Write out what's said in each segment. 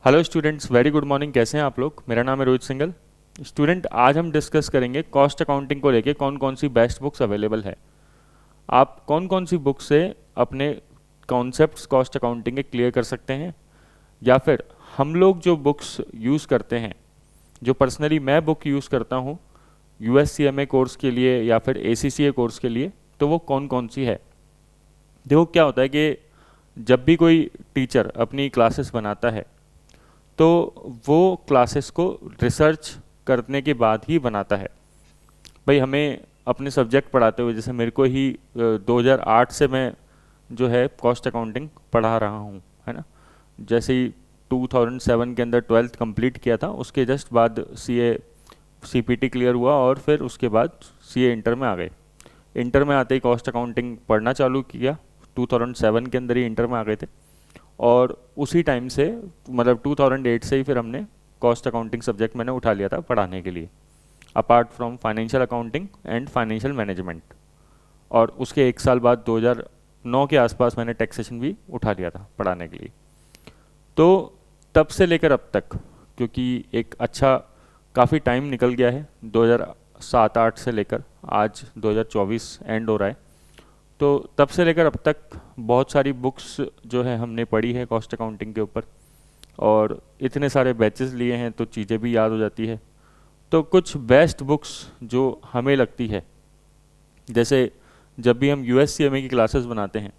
Hello students, very good morning. कैसे हैं आप लोग? मेरा नाम है रोहित सिंघल। स्टूडेंट, आज हम डिस्कस करेंगे कॉस्ट अकाउंटिंग को लेके कौन कौन सी बेस्ट बुक्स अवेलेबल है। आप कौन कौन सी बुक से अपने कॉन्सेप्ट्स कॉस्ट अकाउंटिंग के क्लियर कर सकते हैं, या फिर हम लोग जो बुक्स यूज़ करते हैं, जो पर्सनली मैं बुक यूज़ करता हूँ USCMA कोर्स के लिए या फिर ACCA कोर्स के लिए, तो वो कौन कौन सी है। देखो क्या होता है कि जब भी कोई टीचर अपनी क्लासेस बनाता है तो वो क्लासेस को रिसर्च करने के बाद ही बनाता है। भाई हमें अपने सब्जेक्ट पढ़ाते हुए, जैसे मेरे को ही 2008 से मैं जो है कॉस्ट अकाउंटिंग पढ़ा रहा हूँ, है ना। जैसे ही 2007 के अंदर 12th कंप्लीट किया था, उसके जस्ट बाद CA CPT क्लियर हुआ और फिर उसके बाद CA इंटर में आ गए। इंटर में आते ही कॉस्ट अकाउंटिंग पढ़ना चालू किया, 2007 के अंदर ही इंटर में आ गए थे। और उसी टाइम से मतलब 2008 से ही फिर हमने कॉस्ट अकाउंटिंग सब्जेक्ट मैंने उठा लिया था पढ़ाने के लिए, apart from financial accounting and financial management. और उसके एक साल बाद 2009 के आसपास मैंने टैक्सेशन भी उठा लिया था पढ़ाने के लिए। तो तब से लेकर अब तक, क्योंकि एक अच्छा काफ़ी टाइम निकल गया है, 2007-8 से लेकर आज 2024 एंड हो रहा है, तो तब से लेकर अब तक बहुत सारी बुक्स जो है हमने पढ़ी है कॉस्ट अकाउंटिंग के ऊपर, और इतने सारे बैचेस लिए हैं तो चीज़ें भी याद हो जाती है। तो कुछ बेस्ट बुक्स जो हमें लगती है, जैसे जब भी हम USCMA की क्लासेस बनाते हैं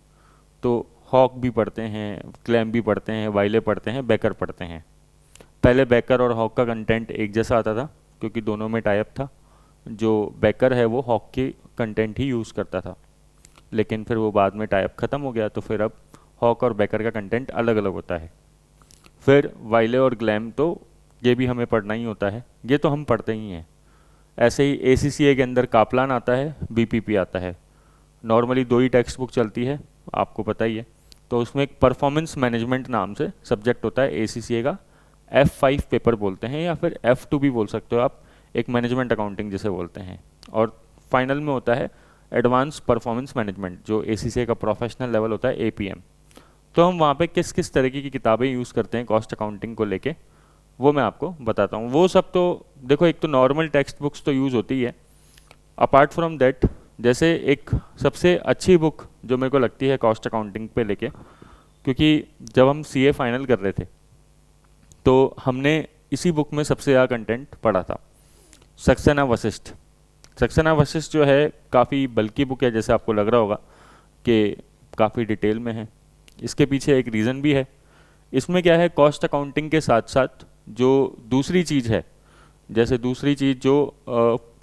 तो हॉक भी पढ़ते हैं, क्लैम भी पढ़ते हैं, वाइले पढ़ते हैं, बेकर पढ़ते हैं। पहले बेकर और हॉक का कंटेंट एक जैसा आता था क्योंकि दोनों में टाइप था। जो बेकर है वो हॉक की कंटेंट ही यूज़ करता था, लेकिन फिर वो बाद में टाइप ख़त्म हो गया, तो फिर अब हॉक और बेकर का कंटेंट अलग अलग होता है। फिर वाइले और ग्लैम तो ये भी हमें पढ़ना ही होता है, ये तो हम पढ़ते ही हैं। ऐसे ही ACCA के अंदर कापलान आता है, BPP आता है। नॉर्मली दो ही टेक्स्ट बुक चलती है, आपको पता ही है। तो उसमें एक परफॉर्मेंस मैनेजमेंट नाम से सब्जेक्ट होता है ACCA का, F5 पेपर बोलते हैं, या फिर F2 भी बोल सकते हो आप, एक मैनेजमेंट अकाउंटिंग जिसे बोलते हैं। और फाइनल में होता है एडवांस परफॉर्मेंस मैनेजमेंट, जो ACCA का प्रोफेशनल लेवल होता है, APM। तो हम वहाँ पे किस किस तरीके की किताबें यूज़ करते हैं कॉस्ट अकाउंटिंग को लेके, वो मैं आपको बताता हूँ। वो सब तो देखो, एक तो नॉर्मल टेक्स्ट बुक्स तो यूज़ होती ही है। अपार्ट फ्रॉम दैट, जैसे एक सबसे अच्छी बुक जो मेरे को लगती है कॉस्ट अकाउंटिंग पे लेके, क्योंकि जब हम CA फाइनल कर रहे थे तो हमने इसी बुक में सबसे ज़्यादा कंटेंट पढ़ा था, सक्सेना वशिष्ठ। सक्सेना वशिष्ठ जो है काफ़ी बल्कि बुक है, जैसे आपको लग रहा होगा कि काफ़ी डिटेल में है। इसके पीछे एक रीज़न भी है। इसमें क्या है, कॉस्ट अकाउंटिंग के साथ साथ जो दूसरी चीज़ है, जैसे दूसरी चीज़ जो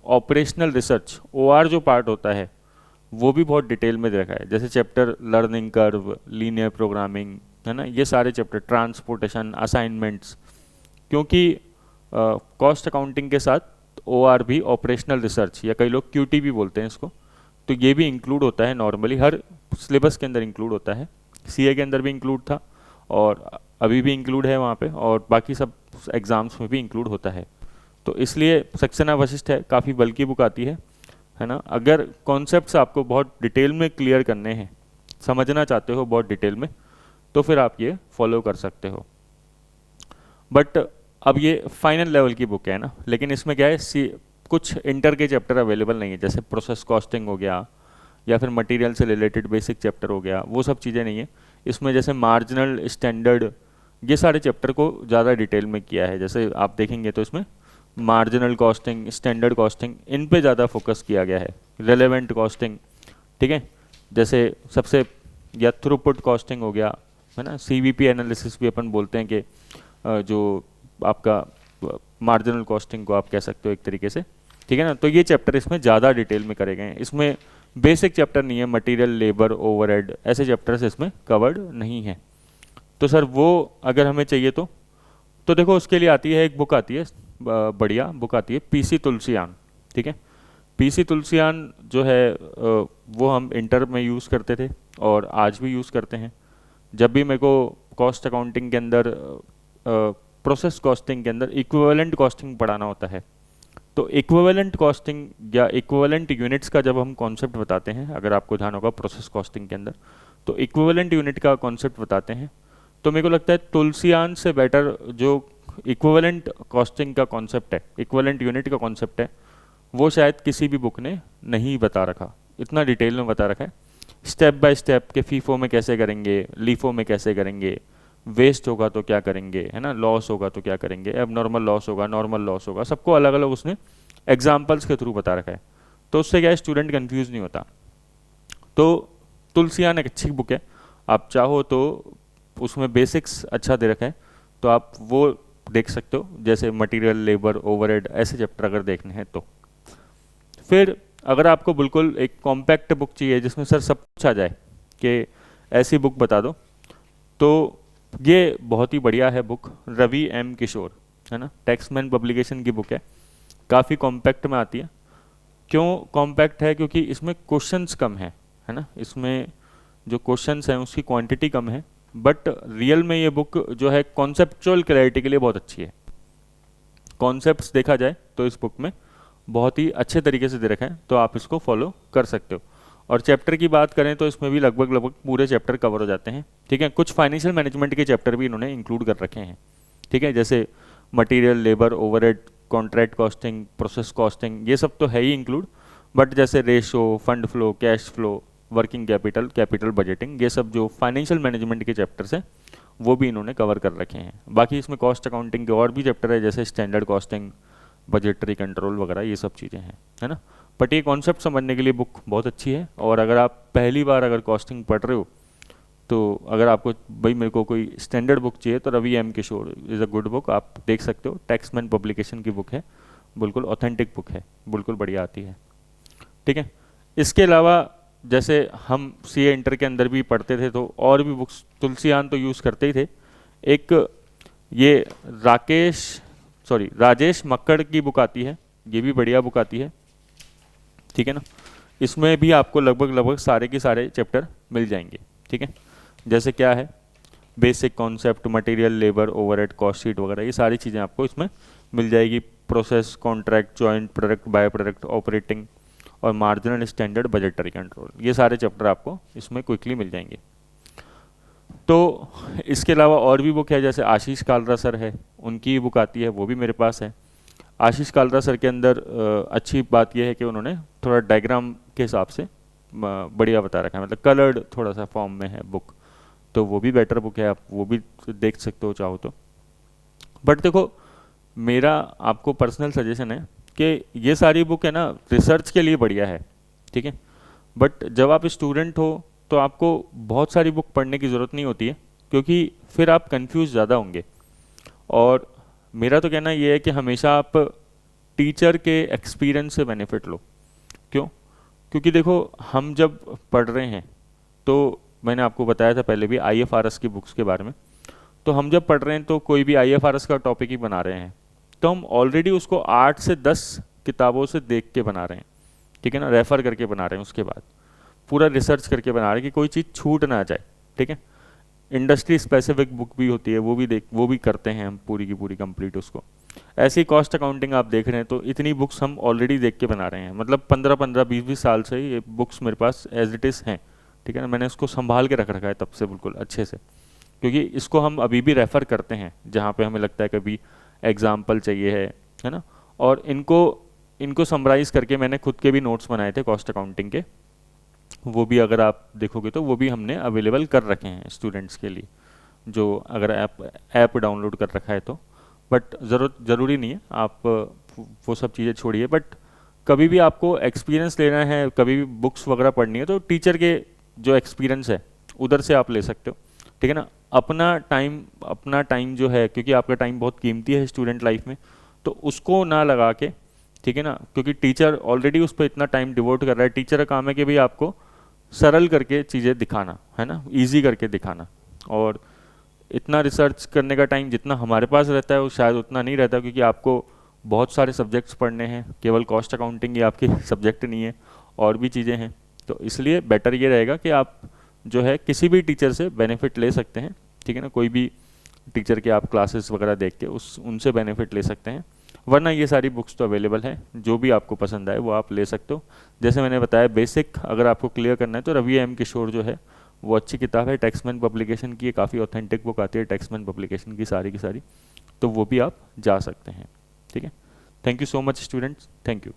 ऑपरेशनल रिसर्च OR जो पार्ट होता है, वो भी बहुत डिटेल में देखा है। जैसे chapter learning curve, linear programming, है ना, ये सारे चैप्टर, ट्रांसपोर्टेशन, असाइनमेंट्स। क्योंकि कॉस्ट अकाउंटिंग के साथ OR भी, ऑपरेशनल रिसर्च, या कई लोग QT भी बोलते हैं इसको, तो ये भी इंक्लूड होता है। नॉर्मली हर सिलेबस के अंदर इंक्लूड होता है, CA के अंदर भी इंक्लूड था और अभी भी इंक्लूड है वहाँ पे, और बाकी सब एग्ज़ाम्स में भी इंक्लूड होता है। तो इसलिए सक्सेना वशिष्ठ है, काफ़ी बल्कि बुक आती है ना। अगर कॉन्सेप्ट्स आपको बहुत डिटेल में क्लियर करने हैं, समझना चाहते हो बहुत डिटेल में, तो फिर आप ये फॉलो कर सकते हो। बट अब ये फाइनल लेवल की बुक है ना, लेकिन इसमें क्या है, कुछ इंटर के चैप्टर अवेलेबल नहीं है, जैसे प्रोसेस कॉस्टिंग हो गया या फिर मटेरियल से रिलेटेड बेसिक चैप्टर हो गया, वो सब चीज़ें नहीं है इसमें। जैसे मार्जिनल, स्टैंडर्ड, ये सारे चैप्टर को ज़्यादा डिटेल में किया है। जैसे आप देखेंगे तो इसमें मार्जिनल कॉस्टिंग, स्टैंडर्ड कॉस्टिंग, इन पे ज़्यादा फोकस किया गया है। रेलेवेंट कॉस्टिंग, ठीक है, जैसे सबसे, या थ्रूपुट कॉस्टिंग हो गया, है ना। CVP एनालिसिस भी अपन बोलते हैं कि जो आपका मार्जिनल कॉस्टिंग को आप कह सकते हो एक तरीके से, ठीक है ना। तो ये चैप्टर इसमें ज़्यादा डिटेल में करे गए हैं। इसमें बेसिक चैप्टर नहीं है, मटेरियल, लेबर, ओवरहेड, ऐसे चैप्टर्स इसमें कवर्ड नहीं है। तो सर वो अगर हमें चाहिए तो देखो उसके लिए आती है एक बुक, आती है बढ़िया बुक आती है, PC तुलसियान, ठीक है। PC तुलसियान जो है वो हम इंटर में यूज़ करते थे और आज भी यूज़ करते हैं। जब भी मेरे को कॉस्ट अकाउंटिंग के अंदर, प्रोसेस कॉस्टिंग के अंदर इक्विवेलेंट कॉस्टिंग पढ़ाना होता है, तो इक्विवेलेंट कॉस्टिंग या इक्विवेलेंट यूनिट्स का जब हम कॉन्सेप्ट बताते हैं, अगर आपको ध्यान होगा प्रोसेस कॉस्टिंग के अंदर, तो इक्विवेलेंट यूनिट का कॉन्सेप्ट बताते हैं, तो मेरे को लगता है तुलसियान से बेटर जो इक्विवेलेंट कॉस्टिंग का कॉन्सेप्ट है, इक्विवेलेंट यूनिट का कॉन्सेप्ट है, वो शायद किसी भी बुक ने नहीं बता रखा, इतना डिटेल में बता रखा है। स्टेप बाय स्टेप के फीफो में कैसे करेंगे, लीफो में कैसे करेंगे, वेस्ट होगा तो क्या करेंगे, है ना, लॉस होगा तो क्या करेंगे, अब नॉर्मल लॉस होगा, नॉर्मल लॉस होगा, सबको अलग अलग उसने एग्जाम्पल्स के थ्रू बता रखा है। तो उससे क्या है, स्टूडेंट कन्फ्यूज नहीं होता। तो तुलसियान एक अच्छी बुक है, आप चाहो तो उसमें बेसिक्स अच्छा दे रखा है, तो आप वो देख सकते हो, जैसे मटेरियल, लेबर, ओवरहेड, ऐसे चैप्टर अगर देखने हैं तो। फिर अगर आपको बिल्कुल एक कॉम्पैक्ट बुक चाहिए जिसमें सर सब कुछ आ जाए कि ऐसी बुक बता दो, तो ये बहुत ही बढ़िया है बुक, रवि एम किशोर, है ना, टैक्समैन पब्लिकेशन की बुक है, काफ़ी कॉम्पैक्ट में आती है। क्यों कॉम्पैक्ट है? क्योंकि इसमें क्वेश्चंस कम है ना, इसमें जो क्वेश्चंस हैं उसकी क्वांटिटी कम है, बट रियल में ये बुक जो है कॉन्सेप्चुअल क्लैरिटी के लिए बहुत अच्छी है। कॉन्सेप्ट्स देखा जाए तो इस बुक में बहुत ही अच्छे तरीके से दे रखा है, तो आप इसको फॉलो कर सकते हो। और चैप्टर की बात करें तो इसमें भी लगभग लगभग पूरे चैप्टर कवर हो जाते हैं, ठीक है। कुछ फाइनेंशियल मैनेजमेंट के चैप्टर भी इन्होंने इंक्लूड कर रखे हैं, ठीक है, जैसे material, labour, overhead, contract costing, process costing, ये सब तो है ही इंक्लूड, बट जैसे ratio, fund flow, cash flow, working capital, capital budgeting, ये सब जो फाइनेंशियल मैनेजमेंट के चैप्टर्स हैं वो भी इन्होंने कवर कर रखे हैं। बाकी इसमें कॉस्ट अकाउंटिंग के और भी चैप्टर है, जैसे स्टैंडर्ड कॉस्टिंग, बजटरी कंट्रोल वगैरह, ये सब चीज़ें हैं, है ना। बट ये कॉन्सेप्ट समझने के लिए बुक बहुत अच्छी है। और अगर आप पहली बार अगर कॉस्टिंग पढ़ रहे हो, तो अगर आपको भाई मेरे को कोई स्टैंडर्ड बुक चाहिए तो Ravi M Kishore is a good book, आप देख सकते हो। टैक्समैन पब्लिकेशन की बुक है, बिल्कुल ऑथेंटिक बुक है, बिल्कुल बढ़िया आती है, ठीक है। इसके अलावा जैसे हम सीए इंटर के अंदर भी पढ़ते थे तो और भी बुक्स, तुलसियान तो यूज़ करते ही थे। एक ये राजेश मक्कड़ की बुक आती है, ये भी बढ़िया बुक आती है, ठीक है ना। इसमें भी आपको लगभग लगभग सारे के सारे चैप्टर मिल जाएंगे, ठीक है। जैसे क्या है, basic concept, material, labour, overhead, cost sheet वगैरह, ये सारी चीज़ें आपको इसमें मिल जाएगी। Process, contract, joint product, by product, operating और मार्जिनल स्टैंडर्ड, बजटरी कंट्रोल, ये सारे चैप्टर आपको इसमें क्विकली मिल जाएंगे। तो इसके अलावा और भी बुक है, जैसे आशीष कालरा सर है, उनकी बुक आती है, वो भी मेरे पास है। आशीष कालरा सर के अंदर अच्छी बात यह है कि उन्होंने थोड़ा डायग्राम के हिसाब से बढ़िया बता रखा है, मतलब कलर्ड थोड़ा सा फॉर्म में है बुक, तो वो भी बेटर बुक है, आप वो भी देख सकते हो चाहो तो। बट देखो, मेरा आपको पर्सनल सजेशन है कि ये सारी बुक है ना, रिसर्च के लिए बढ़िया है, ठीक है, बट जब आप स्टूडेंट हो तो आपको बहुत सारी बुक पढ़ने की ज़रूरत नहीं होती है, क्योंकि फिर आप कंफ्यूज ज़्यादा होंगे। और मेरा तो कहना ये है कि हमेशा आप टीचर के एक्सपीरियंस से बेनिफिट लो। क्यों? क्योंकि देखो, हम जब पढ़ रहे हैं तो मैंने आपको बताया था पहले भी आईएफआरएस की बुक्स के बारे में, तो हम जब पढ़ रहे हैं तो कोई भी आईएफआरएस का टॉपिक ही बना रहे हैं, तो हम ऑलरेडी उसको 8 से 10 किताबों से देख के बना रहे हैं, ठीक है ना, रेफ़र करके बना रहे हैं, उसके बाद पूरा रिसर्च करके बना रहे हैं कि कोई चीज़ छूट ना जाए, ठीक है। इंडस्ट्री स्पेसिफिक बुक भी होती है, वो भी करते हैं हम पूरी की पूरी कंप्लीट उसको। ऐसे ही कॉस्ट अकाउंटिंग आप देख रहे हैं तो इतनी बुक्स हम ऑलरेडी देख के बना रहे हैं, मतलब 15-15, 20-20 साल से ये बुक्स मेरे पास एज इट इज़ हैं, ठीक है ना। मैंने इसको संभाल के रख रखा है तब से बिल्कुल अच्छे से, क्योंकि इसको हम अभी भी रेफ़र करते हैं जहाँ पे हमें लगता है कभी एग्जाम्पल चाहिए है ना। और इनको समराइज़ करके मैंने खुद के भी नोट्स बनाए थे कॉस्ट अकाउंटिंग के, वो भी अगर आप देखोगे तो वो भी हमने अवेलेबल कर रखे हैं स्टूडेंट्स के लिए, जो अगर ऐप डाउनलोड कर रखा है तो। बट ज़रूरी नहीं है, आप वो सब चीज़ें छोड़िए, बट कभी भी आपको एक्सपीरियंस लेना है, कभी भी बुक्स वगैरह पढ़नी है, तो टीचर के जो एक्सपीरियंस है उधर से आप ले सकते हो, ठीक है ना। अपना टाइम जो है, क्योंकि आपका टाइम बहुत कीमती है स्टूडेंट लाइफ में, तो उसको ना लगा के, ठीक है ना, क्योंकि टीचर ऑलरेडी उस पर इतना टाइम डिवोट कर रहा है। टीचर का काम है कि भाई आपको सरल करके चीज़ें दिखाना, है ना, ईजी करके दिखाना। और इतना रिसर्च करने का टाइम जितना हमारे पास रहता है वो शायद उतना नहीं रहता, क्योंकि आपको बहुत सारे सब्जेक्ट्स पढ़ने हैं, केवल कॉस्ट अकाउंटिंग ही आपके सब्जेक्ट नहीं है, और भी चीज़ें हैं। तो इसलिए बेटर ये रहेगा कि आप जो है किसी भी टीचर से बेनिफिट ले सकते हैं, ठीक है ना, कोई भी टीचर के आप क्लासेस वगैरह देख के उनसे बेनिफिट ले सकते हैं। वरना ये सारी बुक्स तो अवेलेबल है, जो भी आपको पसंद आए वो आप ले सकते हो। जैसे मैंने बताया, बेसिक अगर आपको क्लियर करना है तो रवि एम किशोर जो है वो अच्छी किताब है, टैक्समैन पब्लिकेशन की, काफ़ी ऑथेंटिक बुक आती है टैक्समैन पब्लिकेशन की सारी, तो वो भी आप जा सकते हैं। ठीक है, thank you so much students, thank you.